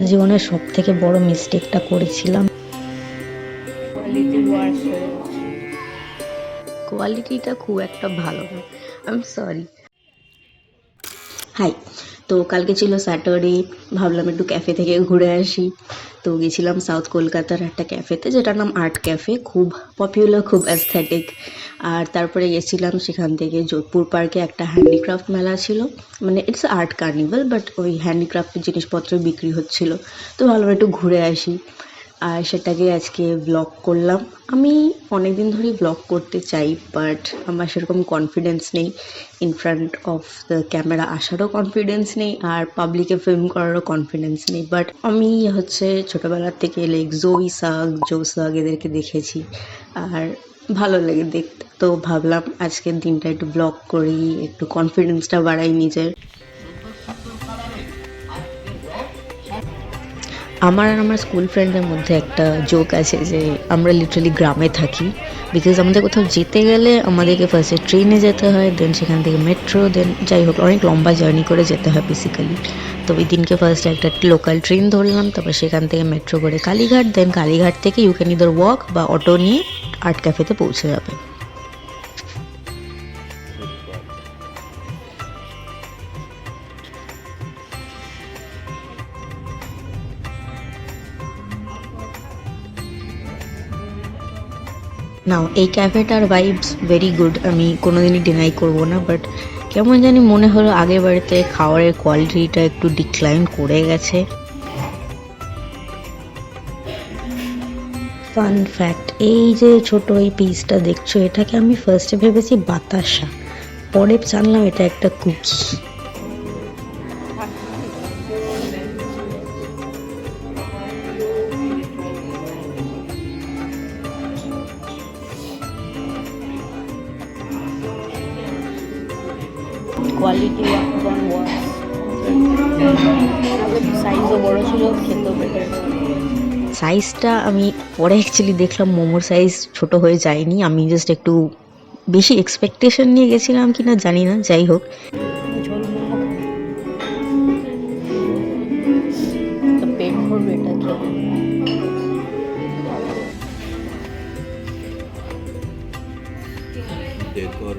জীবনের সবথেকে বড় মিস্টেকটা করেছিলাম। কোয়ালিটিটা খুব একটা ভালো না, আই এম সরি। হাই, তো কালকে ছিল স্যাটারডে, ভাবলাম একটু ক্যাফে থেকে ঘুরে আসি। তো গেছিলাম সাউথ কলকাতার একটা ক্যাফেতে, যেটার নাম আর্ট ক্যাফে, খুব পপুলার, খুব অ্যাস্থেটিক। আর তারপরে গেছিলাম সেখান থেকে যোধপুর পার্কে, একটা হ্যান্ডিক্রাফট মেলা ছিল, মানে ইটস আর্ট কার্নিভাল, বাট ওই হ্যান্ডিক্রাফটের জিনিসপত্র বিক্রি হচ্ছিল। তো ভাবলাম একটু ঘুরে আসি, আর সেটাকে আজকে ব্লগ করলাম। আমি অনেক দিন ধরেই ব্লগ করতে চাই, বাট আমার সেরকম কনফিডেন্স নেই, in front of the camera আসারও কনফিডেন্স নেই, আর পাবলিকে ফিল্ম করারও কনফিডেন্স নেই। বাট আমি ছোটোবেলার থেকে লাইক জো সাগ এদেরকে দেখেছি, আর ভালো লাগে দেখতে। তো ভাবলাম আজকের দিনটা একটু ব্লগ করি, একটু কনফিডেন্সটা বাড়াই নিজের। আমার আর আমার স্কুল ফ্রেন্ডদের মধ্যে একটা জোক আছে যে আমরা লিটারালি গ্রামে থাকি, বিকজ আমাদের কোথাও যেতে গেলে আমাদেরকে ফার্স্টে ট্রেনে যেতে হয়, দেন সেখান থেকে মেট্রো, দেন যাই হোক অনেক লম্বা জার্নি করে যেতে হয় বেসিক্যালি। তো ওই দিনকে ফার্স্টে একটা লোকাল ট্রেন ধরলাম, তারপর সেখান থেকে মেট্রো করে কালীঘাট, দেন কালীঘাট থেকে ইউ ক্যান ইদার ওয়াক বা অটো নিয়ে আর্ট ক্যাফেতে পৌঁছে যাবে। নাও এই ক্যাফেটার ভাইবস ভেরি গুড, আমি কোনোদিনই ডিনাই করবো না, বাট কেমন জানি মনে হলো আগের বাড়িতে খাবারের কোয়ালিটিটা একটু ডিক্লাইন করে গেছে। ফান ফ্যাক্ট, এই যে ছোট এই পিসটা দেখছো, এটাকে আমি ফার্স্টে ভেবেছি বাতাসা, পরে জানলাম এটা একটা কুকি। কোয়ালিটি সাইজও বড় ছিল, খেতেও বেটার। সাইজটা আমি পরে অ্যাকচুয়ালি দেখলাম মোমোর সাইজ ছোট হয়ে যায়নি, আমি জাস্ট একটু বেশি এক্সপেকটেশন নিয়ে গেছিলাম কিনা জানি না, যাই হোক। পেট ভরবে এটা খেয়ে। ডেকোর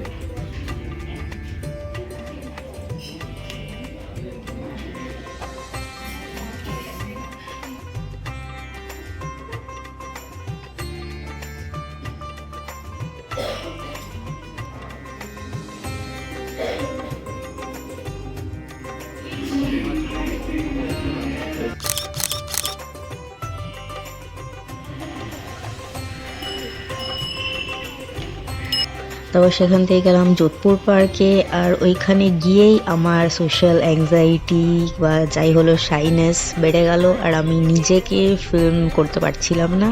তারপর সেখান থেকে গেলাম যোধপুর পার্কে, আর ওইখানে গিয়েই আমার সোশ্যাল অ্যাংজাইটি বা যাই হলো শাইনেস বেড়ে গেল, আর আমি নিজেকে ফিল্ম করতে পারছিলাম না।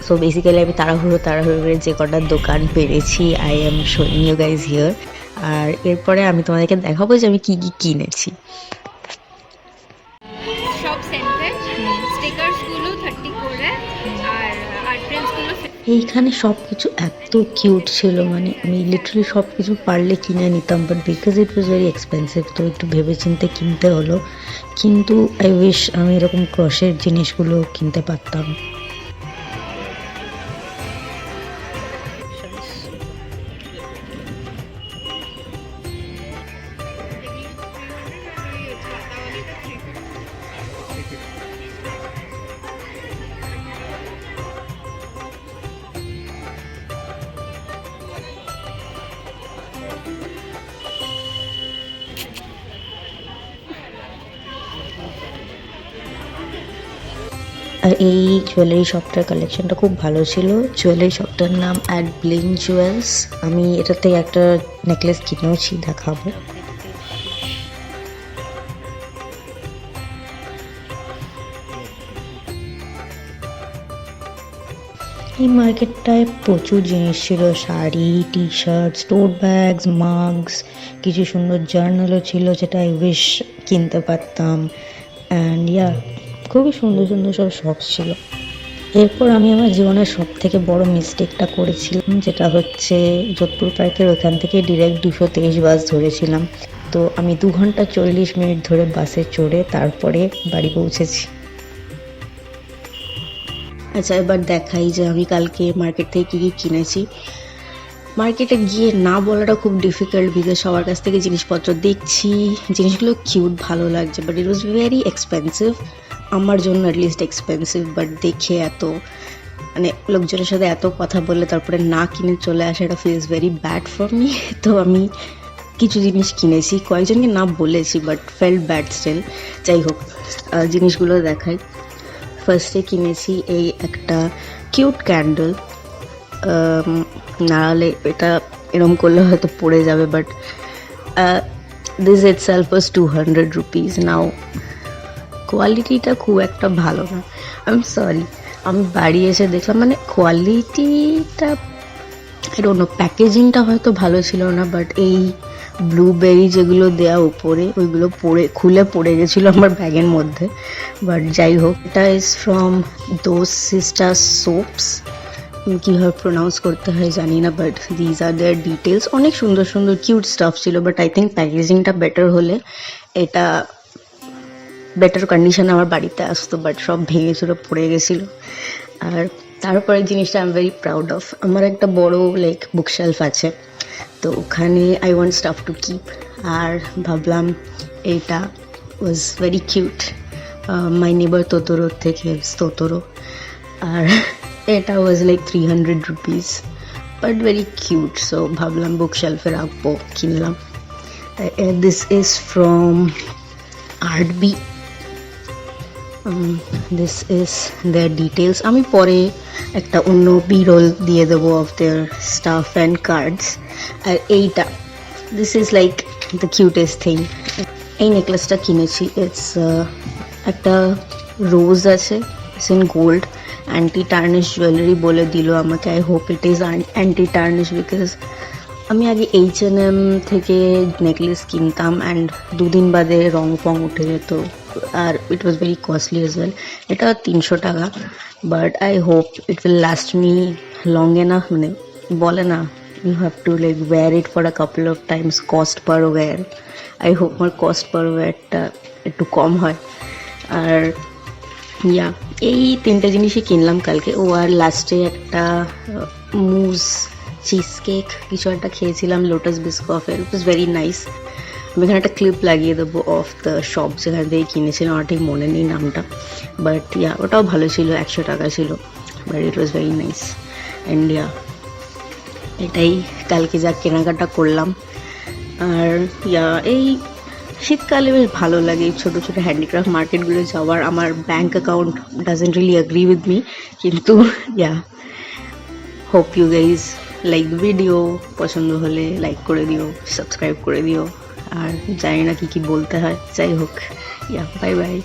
সো বেসিক্যালি আমি তাড়াহুড়ো করে যে কটা দোকান পেরেছি I am showing you guys here. আর এরপরে আমি তোমাদেরকে দেখাবো যে আমি কী কী কিনেছি। সব সেন্টেড স্টিকারসগুলো 30 করে, আর আর্ট পেন্সগুলো। এইখানে সব কিছু এত কিউট ছিল, মানে আমি লিটারালি সব কিছু পারলে কিনে নিতাম, but because it was very expensive, তো একটু ভেবেচিন্তে কিনতে হলো। কিন্তু আই উইশ আমি এরকম ক্রশের জিনিসগুলো কিনতে পারতাম। আর এই জুয়েলারি শপটার কালেকশনটা খুব ভালো ছিল। জুয়েলারি শপটার নাম অ্যাট ব্লিং জুয়েলস। আমি এটা থেকে একটা নেকলেস কিনেওছি, দেখাবো। এই মার্কেটটায় প্রচুর জিনিস ছিল, শাড়ি, টি শার্টস, টোট ব্যাগস, মাগস, কিছু সুন্দর জার্নালও ছিল যেটা আই উইশ কিনতে পারতাম। অ্যান্ড ইয়া, খুবই সুন্দর সুন্দর সব শপস ছিল। এরপর আমি আমার জীবনের সব থেকে বড় মিস্টেকটা করেছিলাম, যেটা হচ্ছে যোধপুর পার্কের ওখান থেকে ডিরেক্ট 223 বাস ধরেছিলাম। তো আমি 2 ঘন্টা 40 মিনিট ধরে বাসে চড়ে তারপরে বাড়ি পৌঁছেছি। আচ্ছা, এবার দেখাই যে আমি কালকে মার্কেট থেকে কী কী কিনেছি। মার্কেটে গিয়ে না বলাটা খুব ডিফিকাল্ট, বিকজ সবার কাছ থেকে জিনিসপত্র দেখছি, জিনিসগুলো কিউট, ভালো লাগছে, but it was very expensive. আমার জন্য অ্যাটলিস্ট এক্সপেন্সিভ, বাট দেখে এত মানে লোকজনের সাথে এত কথা বললে তারপরে না কিনে চলে আসা, এটা feels very bad for me. তো আমি কিছু জিনিস কিনেছি, কয়েকজনকে না বলেছি, বাট ফেল্ট ব্যাড স্টিল। যাই হোক, জিনিসগুলো দেখাই। ফার্স্টে কিনেছি এই একটা কিউট ক্যান্ডেল। নাহলে এটা এরম করলে হয়তো পড়ে যাবে, but this itself was 200 rupees. Now কোয়ালিটিটা খুব একটা ভালো না, আই এম সরি। আমি বাড়ি এসে দেখলাম মানে কোয়ালিটিটা আই ডোন্ট নো, প্যাকেজিংটা হয়তো ভালো ছিল না, বাট এই ব্লুবেরি যেগুলো দেওয়া উপরে ওইগুলো খুলে পড়ে গেছিলো আমার ব্যাগের মধ্যে। বাট যাই হোক, এটা is from those sister soaps, কীভাবে প্রোনাউন্স করতে হয় জানি না, but these are their details. অনেক সুন্দর সুন্দর কিউট স্টাফ ছিল, বাট আই থিঙ্ক প্যাকেজিংটা বেটার হলে এটা বেটার কন্ডিশনে আমার বাড়িতে আসতো, বাট সব ভেঙে চুরে পড়ে গেছিলো। আর তারপরে জিনিসটা I am very proud of, আমার একটা বড় লাইক বুকশেলফ আছে, তো ওখানে I want stuff to keep. আর ভাবলাম এইটা ওয়াজ ভেরি কিউট, মাই নেবার তোতোরোর থেকে তোতোরো। আর এটা was like 300 rupees, but very cute, so ভাবলাম বুকশেলফে রাখবো, কিনলাম। This is from Artby. This is their details. আমি পরে একটা অন্য বিরোল দিয়ে দেবো of their stuff and cards. আর এইটা, this is like the cutest thing. এই নেকলেসটা কিনেছি, ইটস একটা রোজ আছে, it's in gold, anti tarnish jewellery বলে দিল আমাকে। I hope it is anti tarnish, because আমি আগে H&M থেকে নেকলেস কিনতাম অ্যান্ড দুদিন বাদে রং ফং উঠে যেত, আর it was very costly as well. এটা 300 টাকা, but I hope it will last me long enough. মানে বলে না, you have to like wear it for a couple of times, cost per wear. I hope আমার cost per ওয়্যারটা একটু কম হয়। আর ইয়া, এই 3টে জিনিসই কিনলাম কালকে। ও আর লাস্টে একটা মুজ চিজ কেক কিছু একটা খেয়েছিলাম লোটাস বিস্কফের, ইট ওয়াজ ভেরি নাইস। আমি এখানে একটা ক্লিপ লাগিয়ে দেবো অফ দ্য শপ যেখান থেকে কিনেছিলাম, আমার ঠিক মনে নেই নামটা, বাট ইয়া ওটাও ভালো ছিল, 100 টাকা ছিল, but it was very nice. And yeah, এটাই কালকে যা কেনাকাটা করলাম। আর ইয়া, এই শীতকালে বেশ ভালো লাগে এই ছোটো ছোটো হ্যান্ডিক্রাফট মার্কেটগুলো যাওয়ার। আমার bank account doesn't really agree with me, কিন্তু yeah, hope you guys like video. পছন্দ হলে লাইক করে দিও, সাবস্ক্রাইব করে দিও, আর জানি না কী কী বলতে হয়, যাই হোক, ইয়া, বাই বাই।